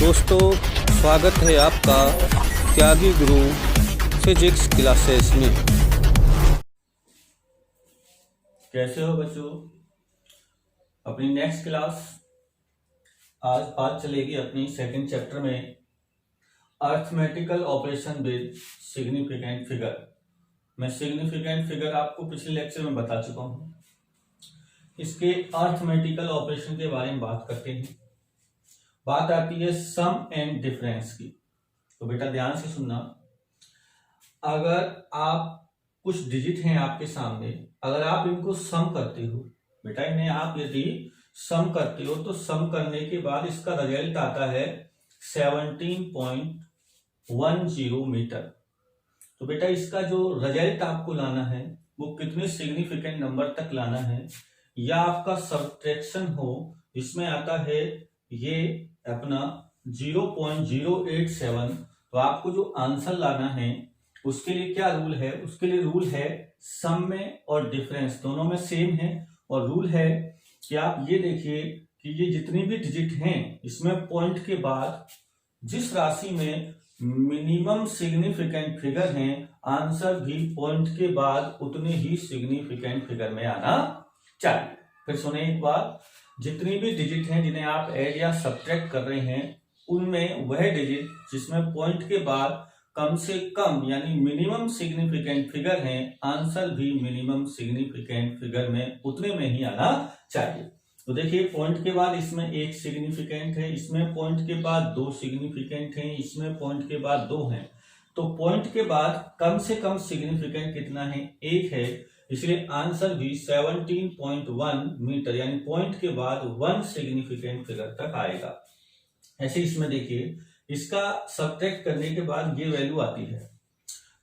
दोस्तों, स्वागत है आपका त्यागी गुरु फिजिक्स क्लासेस में। कैसे हो बच्चों? अपनी नेक्स्ट क्लास आज बात चलेगी अपनी सेकंड चैप्टर में arithmetical operation with significant figure. मैं सिग्निफिकेंट फिगर आपको पिछले लेक्चर में बता चुका हूं। इसके अर्थमेटिकल ऑपरेशन के बारे में बात करते हैं। बात आती है सम एंड डिफरेंस की। तो बेटा ध्यान से सुनना, अगर आप कुछ डिजिट हैं आपके सामने, अगर आप इनको सम करते हो, बेटा इन्हें आप यदि सम करते हो तो सम करने के बाद इसका रिजल्ट आता है 17.10 मीटर। तो बेटा इसका जो रिजल्ट आपको लाना है वो कितने सिग्निफिकेंट नंबर तक लाना है, या आपका सब्ट्रैक्शन हो, इसमें आता है ये अपना 0.087। तो आपको जो आंसर लाना है उसके लिए क्या रूल है? उसके लिए रूल है सम में और डिफरेंस दोनों में सेम है। और रूल है कि आप ये देखिए कि ये जितनी भी डिजिट हैं इसमें पॉइंट के बाद जिस राशि में मिनिमम सिग्निफिकेंट फिगर हैं, आंसर भी पॉइंट के बाद उतने ही सिग्निफिकेंट फिगर में आना चाहिए। फिर सुने एक बार, जितनी भी डिजिट हैं जिन्हें आप ऐड या सब्ट्रैक्ट कर रहे हैं उनमें वह डिजिट जिसमें पॉइंट के बाद कम से कम यानी मिनिमम सिग्निफिकेंट फिगर हैं, आंसर भी मिनिमम सिग्निफिकेंट फिगर में उतने में ही आना चाहिए। तो देखिए पॉइंट के बाद इसमें एक सिग्निफिकेंट है, इसमें पॉइंट के बाद दो सिग्निफिकेंट हैं, इसमें पॉइंट के बाद दो हैं। तो पॉइंट के बाद कम से कम सिग्निफिकेंट कितना है? एक है, इसलिए आंसर भी 17.1 मीटर यानी पॉइंट के बाद 1 सिग्निफिकेंट फिगर तक आएगा। ऐसे इसमें देखिए इसका सब्ट्रैक्ट करने के बाद ये वैल्यू आती है।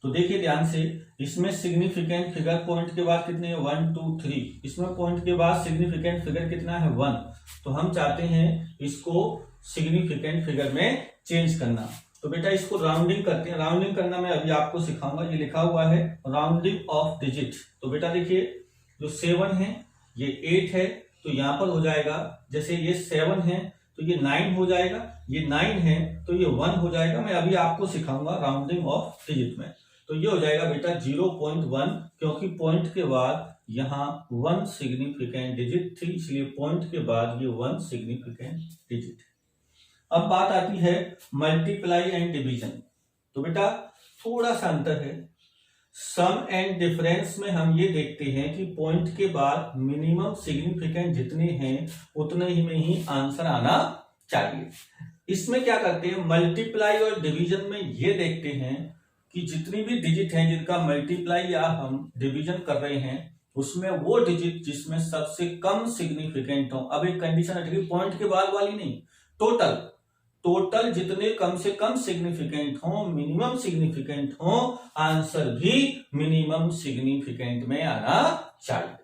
तो देखिए ध्यान से, इसमें सिग्निफिकेंट फिगर पॉइंट के बाद कितने हैं? 1 2 3। इसमें पॉइंट के बाद सिग्निफिकेंट फिगर कितना है? 1। तो हम चाहते हैं इसको सिग्निफिकेंट फिगर में चेंज करना। तो बेटा इसको राउंडिंग करते हैं। राउंडिंग करना मैं अभी आपको सिखाऊंगा। ये लिखा हुआ है राउंडिंग ऑफ डिजिट। तो बेटा देखिए जो 7 है ये 8 है, तो यहां पर हो जाएगा, जैसे ये 7 है तो ये 9 हो जाएगा, ये 9 है तो ये 1 हो जाएगा। मैं अभी आपको सिखाऊंगा राउंडिंग ऑफ डिजिट में। तो ये हो जाएगा बेटा 0.1, क्योंकि पॉइंट के बाद यहाँ 1 सिग्निफिकेंट डिजिट थी, इसलिए पॉइंट के बाद ये 1 सिग्निफिकेंट डिजिट। अब बात आती है मल्टीप्लाई एंड डिवीजन। तो बेटा थोड़ा सा अंतर है। सम एंड डिफरेंस में हम ये देखते हैं कि पॉइंट के बाद मिनिमम सिग्निफिकेंट जितने हैं उतने ही में ही आंसर आना चाहिए। इसमें क्या करते हैं, मल्टीप्लाई और डिवीजन में ये देखते हैं कि जितनी भी डिजिट हैं जिनका मल्टीप्लाई या हम डिवीजन कर रहे हैं उसमें वो डिजिट जिसमें सबसे कम सिग्निफिकेंट हो। अब एक कंडीशन है, पॉइंट के बाद वाली नहीं, टोटल जितने कम से कम सिग्निफिकेंट हो, मिनिमम सिग्निफिकेंट हो, आंसर भी मिनिमम सिग्निफिकेंट में आना चाहिए।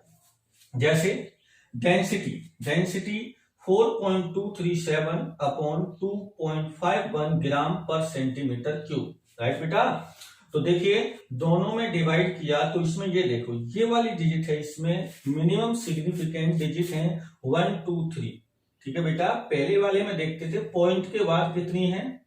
जैसे डेंसिटी 4.237 अपॉन 2.51 ग्राम पर सेंटीमीटर क्यूब, राइट बेटा। तो देखिए दोनों में डिवाइड किया तो इसमें ये देखो ये वाली डिजिट है, इसमें मिनिमम सिग्निफिकेंट डिजिट है 1 2 3। ठीक है बेटा, पहले वाले में देखते थे पॉइंट के बाद कितनी है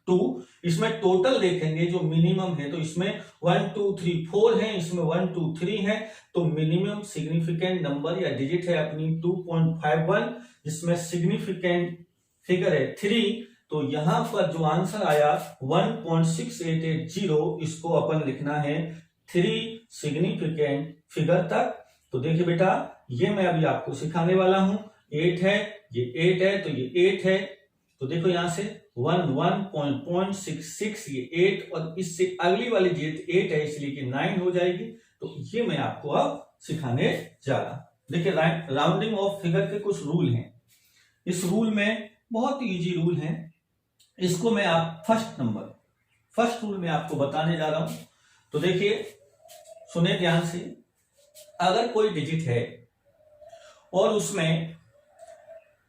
2, इसमें टोटल देखेंगे जो मिनिमम है तो इसमें 1 2 3 4 है, इसमें 1 2 3 है। तो मिनिमम सिग्निफिकेंट नंबर या डिजिट है अपनी 2.51, जिसमें सिग्निफिकेंट फिगर है 3। तो यहां पर जो आंसर आया 1.6880, इसको अपन लिखना है 3 सिग्निफिकेंट फिगर तक। तो देखिए बेटा ये मैं अभी आपको सिखाने वाला हूं। 8 है, ये 8 है तो ये 8 है। तो देखो यहां से 1.66, ये 8 और इससे अगली वाली डिजिट 8 है इसलिए कि 9 हो जाएगी। तो ये मैं आपको अब सिखाने जा रहा हूं। देखिए राउंडिंग ऑफ फिगर के कुछ रूल हैं। इस रूल में बहुत इजी रूल है, इसको मैं आप फर्स्ट रूल में आपको बताने जा रहा हूं। तो देखिए सुने ध्यान से, अगर कोई डिजिट है और उसमें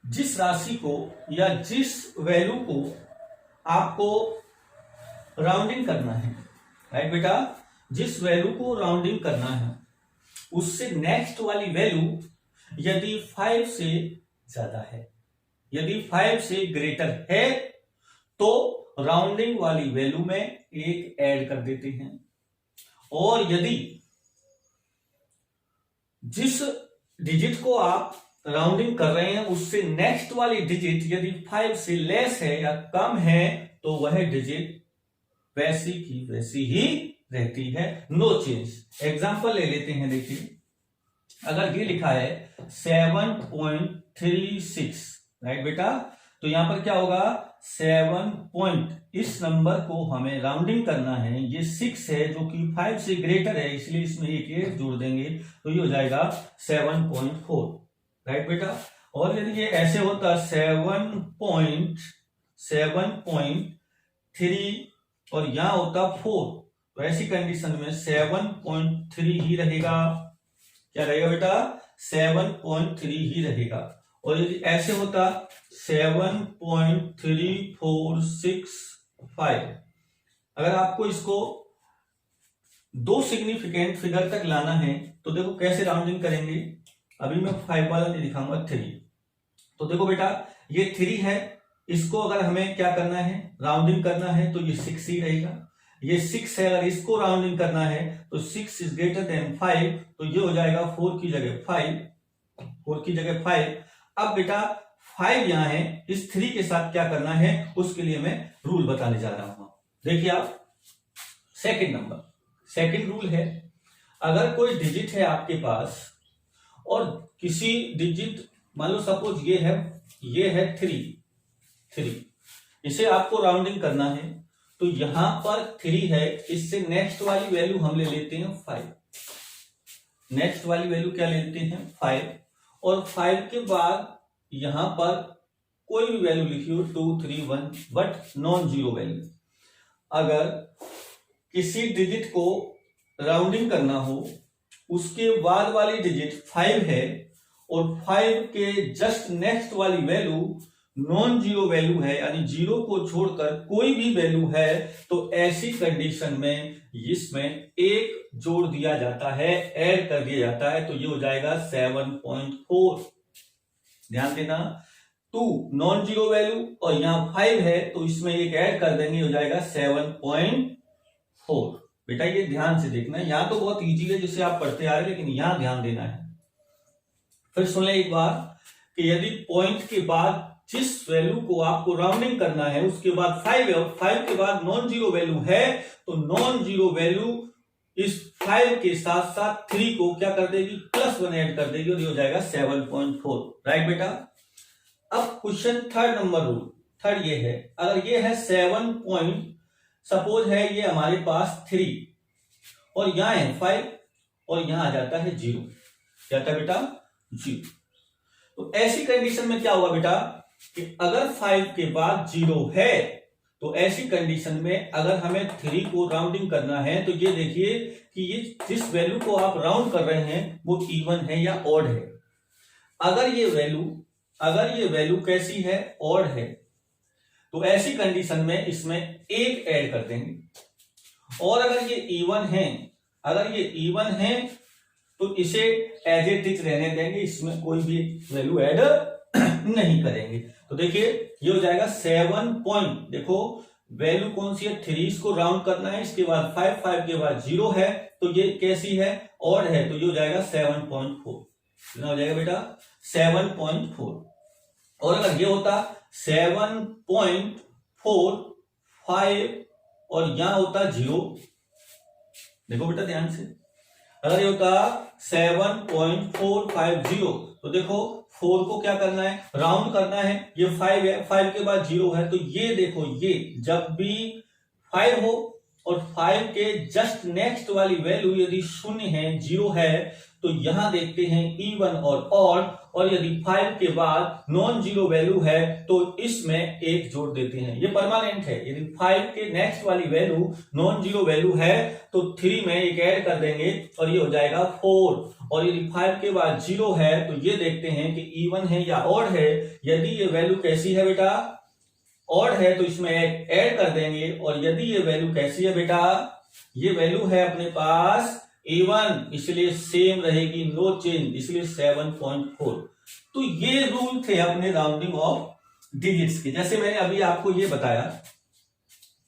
जिस राशि को या जिस वैल्यू को आपको राउंडिंग करना है, राइट बेटा, जिस वैल्यू को राउंडिंग करना है उससे नेक्स्ट वाली वैल्यू यदि 5 से ज्यादा है, यदि 5 से ग्रेटर है तो राउंडिंग वाली वैल्यू में एक ऐड कर देते हैं। और यदि जिस डिजिट को आप राउंडिंग कर रहे हैं उससे नेक्स्ट वाली डिजिट यदि 5 से लेस है या कम है तो वह डिजिट वैसी की वैसी ही रहती है, नो चेंज। एग्जांपल ले लेते हैं, देखिए अगर ये लिखा है 7.36, राइट बेटा, तो यहां पर क्या होगा 7 इस नंबर को हमें राउंडिंग करना है, ये 6 है जो कि 5 से ग्रेटर है, इसलिए इसमें एक जोड़ देंगे तो ये हो जाएगा 7.4, राइट बेटा। और यदि ये ऐसे होता 7.3 और यहां होता 4, तो ऐसी कंडीशन में 7.3 ही रहेगा। क्या रहेगा बेटा 7.3 ही रहेगा। और यदि ऐसे होता 7.3465, अगर आपको इसको दो सिग्निफिकेंट फिगर तक लाना है तो देखो कैसे राउंडिंग करेंगे। अभी मैं 5 वाला नहीं दिखाऊंगा, 3। तो देखो बेटा ये 3 है, इसको अगर हमें क्या करना है राउंडिंग करना है तो ये 6 ही रहेगा। ये 6 है, अगर इसको राउंडिंग करना है तो 6 इज ग्रेटर देन 5, तो ये हो जाएगा 4 की जगह 5। अब बेटा 5 यहां है, इस 3 के साथ क्या करना है उसके लिए मैं रूल बताने जा रहा हूं। देखिए आप सेकंड रूल है, अगर कोई डिजिट है आपके पास और किसी डिजिट मान लो सपोज ये है 3, इसे आपको राउंडिंग करना है तो यहां पर 3 है, इससे नेक्स्ट वाली वैल्यू हम ले लेते हैं 5। नेक्स्ट वाली वैल्यू क्या लेते हैं 5, और 5 के बाद यहां पर कोई भी वैल्यू लिखी हो 2, 3, 1 बट नॉन जीरो वैल्यू। अगर किसी डिजिट को राउंडिंग करना हो उसके बाद वाली डिजिट 5 है और 5 के जस्ट नेक्स्ट वाली वैल्यू नॉन जीरो वैल्यू है, यानी जीरो को छोड़कर कोई भी वैल्यू है, तो ऐसी कंडीशन में इसमें एक जोड़ दिया जाता है, ऐड कर दिया जाता है, तो ये हो जाएगा 7.4। ध्यान देना 2 नॉन जीरो वैल्यू और यहां 5 है तो इसमें एक ऐड कर देंगे, हो जाएगा 7.4। बेटा ये ध्यान से देखना है, यहां तो बहुत इजी है जिसे आप पढ़ते आ रहे हैं, लेकिन यहां ध्यान देना है। फिर सुन ले एक बार कि यदि पॉइंट के बाद जिस वैल्यू को आपको राउंडिंग करना है उसके बाद 5 है और 5 के बाद नॉन जीरो वैल्यू है, तो नॉन जीरो वैल्यू इस 5 के साथ साथ 3 को क्या कर देगी +1 ऐड कर देगी और ये हो जाएगा 7.4, राइट बेटा। अब question third number rule, third ये है, अगर ये है 7 सपोज है ये हमारे पास 3 और यहां है 5 और यहां आ जाता है 0, क्या आता है बेटा 0। तो ऐसी कंडीशन में क्या हुआ बेटा कि अगर 5 के बाद 0 है तो ऐसी कंडीशन में अगर हमें 3 को राउंडिंग करना है तो ये देखिए कि ये जिस वैल्यू को आप राउंड कर रहे हैं वो इवन है या ऑड है। अगर ये वैल्यू कैसी है ऑड है तो ऐसी कंडीशन में इसमें एक ऐड कर देंगे, और अगर ये इवन है तो इसे एज इट इज रहने देंगे, इसमें कोई भी वैल्यू ऐड नहीं करेंगे। तो देखिए ये हो जाएगा 7 देखो वैल्यू कौन सी है 3, इसको राउंड करना है, इसके बाद 5 के बाद 0 है तो ये कैसी है ऑड है, तो ये हो जाएगा 7.4। कितना हो जाएगा बेटा 7.4। और अगर ये होता 7.45 और यहां होता 0, देखो बेटा ध्यान से, अगर ये होता 7.450 तो देखो 4 को क्या करना है राउंड करना है, ये 5 है, 5 के बाद 0 है, तो ये देखो ये जब भी 5 हो और 5 के जस्ट नेक्स्ट वाली वैल्यू यदि 0 है 0 है तो यहां देखते हैं इवन और ऑड, और यदि 5 के बाद नॉन जीरो वैल्यू है तो इसमें एक जोड़ देते हैं, ये परमानेंट है। यदि 5 के नेक्स्ट वाली वैल्यू नॉन जीरो वैल्यू है तो 3 में एक ऐड कर देंगे और ये हो जाएगा 4, और यदि 5 के बाद 0 है तो ये देखते हैं कि इवन है या ऑड है। यदि ये वैल्यू कैसी है बेटा ऑड है तो इसमें एक ऐड कर देंगे, और यदि ये वैल्यू कैसी है बेटा ये वैल्यू है अपने पास इवन, इसलिए सेम रहेगी, नो चेंज, इसलिए 7.4। तो ये रूल थे अपने राउंडिंग ऑफ डिजिट्स के। जैसे मैंने अभी आपको ये बताया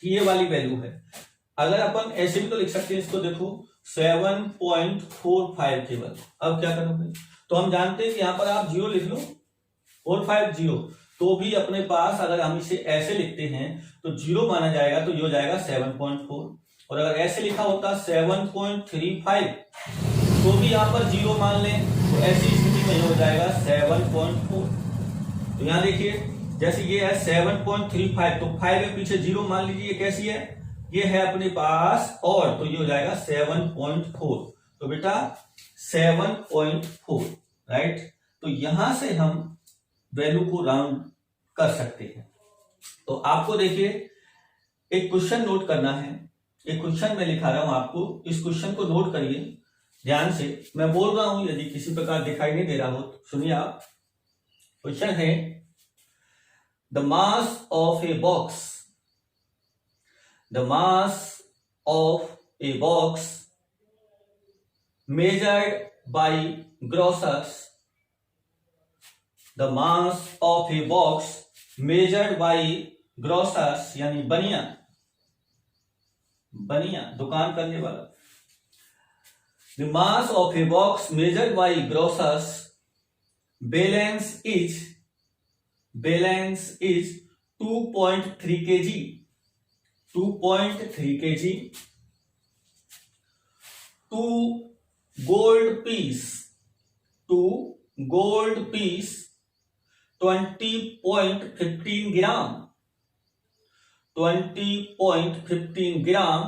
कि ये वाली वैल्यू है। अगर अपन ऐसे भी तो लिख सकते हैं इसको, देखो 7.45 केवल। अब क्या करोगे, तो हम जानते हैं कि यहां पर आप 0 लिख लो, 450, तो भी अपने पास अगर हम इसे ऐसे लिखते हैं तो 0 माना जाएगा, तो ये हो जाएगा 7.4। और अगर ऐसे लिखा होता 7.35 तो भी यहां पर 0 मान लें, तो ऐसी स्थिति में हो जाएगा 7.4। तो यहां देखिए जैसे ये है 7.35, तो 5 के पीछे 0 मान लीजिए, ये कैसी है, ये है अपने पास और, तो ये हो जाएगा 7.4। तो बेटा 7.4, राइट। तो यहां से हम वैल्यू को राउंड कर सकते हैं। तो आपको देखिए एक क्वेश्चन नोट करना है, एक क्वेश्चन में लिखा रहा हूं आपको, इस क्वेश्चन को नोट करिए ध्यान से। मैं बोल रहा हूं, यदि किसी प्रकार दिखाई नहीं दे रहा हो तो सुनिए आप। क्वेश्चन है, the mass of a box, the mass of a box measured by grossers, the mass of a box measured by grossers यानी बनिया, बनिया दुकान करने वाला, the mass of a box measured by grossers, balance is 2.3 kg, 2.3 kg, 2 gold piece 20.15 gram, 20.15 gram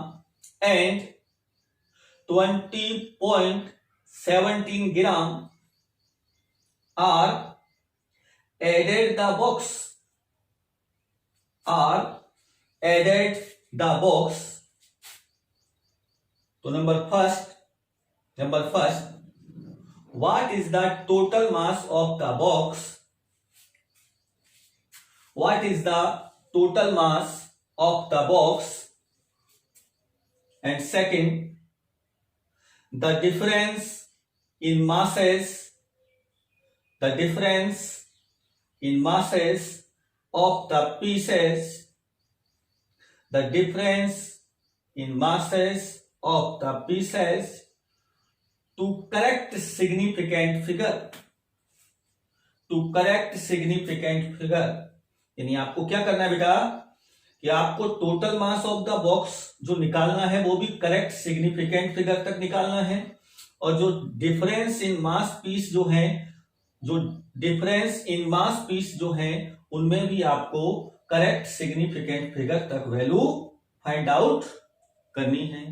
and 20.17 gram are added the box, तो number first, what is the total mass of the box? What is the total mass of the box? And second, the difference in masses, the difference in masses of the pieces, the difference in masses of the pieces to correct significant figure, to correct significant figure। यानी आपको क्या करना है बेटा, कि आपको total mass of the box जो निकालना है वो भी करेक्ट सिग्निफिकेंट फिगर तक निकालना है, और जो डिफरेंस इन मास पीस जो है, जो डिफरेंस इन मास पीस जो है उनमें भी आपको करेक्ट सिग्निफिकेंट फिगर तक वैल्यू फाइंड आउट करनी है।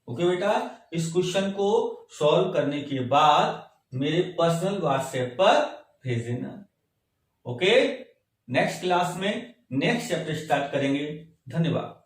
ओके बेटा, इस क्वेश्चन को सॉल्व करने के बाद मेरे पर्सनल व्हाट्सएप पर भेज देना। ओके, नेक्स्ट क्लास में नेक्स्ट चैप्टर स्टार्ट करेंगे। धन्यवाद।